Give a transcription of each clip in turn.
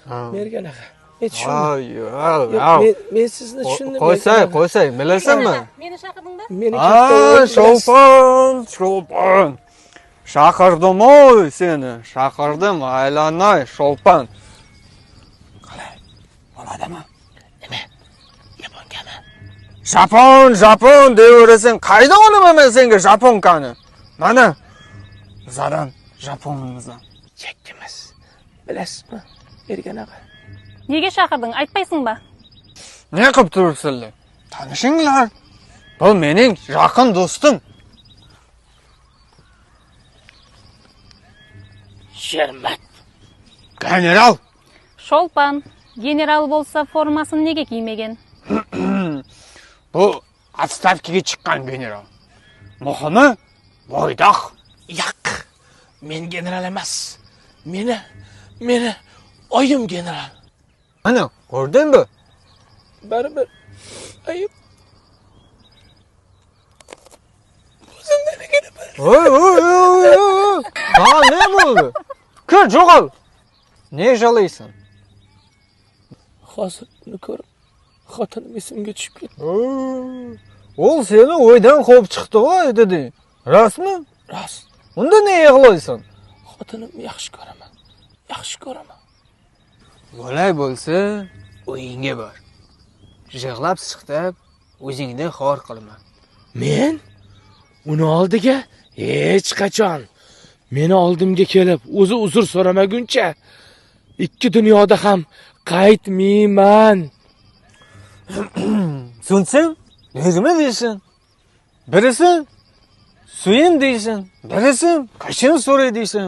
Mergan aka. Men tushundim. Men sizni tushundim. Qo'ysay, bilasanmi? Meni chaqirdingmi? Meni katta Sholpan. Chaqirdim-oy seni. Chaqirdim, aylanay, Sholpan. Qalay? Bo'ladimi? Nima? Yaponkami? Japon deyverasan. Qayda olaman men senga japonkani? Mana zaran japonimizdan. Chekkimiz. Bilasizmi? Mergan aka. Nega chaqirding? Aytmaysingmi? Ne qilib turibsizlar? Tanishinglar. Bu mening yaqin do'stim. Shermat. General. Sholpan, general bo'lsa formasini nega kiymagan? Bu отставкаga chiqqan general. Muhimi boydoq. Yo'q. Men general emas. Meni oyim general. Ana, ko'rdingmi? Baribir ayib. O'zimdan nega bar. Oy. Ha, ne bo'ldi? Kir, jo'g'al. Ne jalaysan? Hozir uni ko'rib, xotinim esimga tushib ketdi. Ol seni o'ydan qovib chiqdi-voy dedi. Rasmi? Rost. Unda ne yig'laysan? Xotinimni yaxshi ko'raman. Yaxshi ko'raman. Bo'lay bo'lsa, o'yinga bor. Yig'lab siqtab, o'zingni xor qilma. Men uni oldiga hech qachon meni oldimga kelib, o'zi uzr so'ramaguncha ikki dunyoda ham qaytmayman. So'nsang, nima deysan? Birisi suyim deysan, birisi qachon so'ray deysan.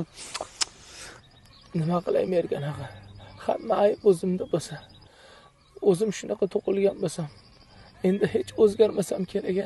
Nima qilay Mergan aka? Hamma ayb o'zimda bo'lsa, o'zim shunaqa tug'ilgan bo'lsam, endi hech o'zgarmasam kerak.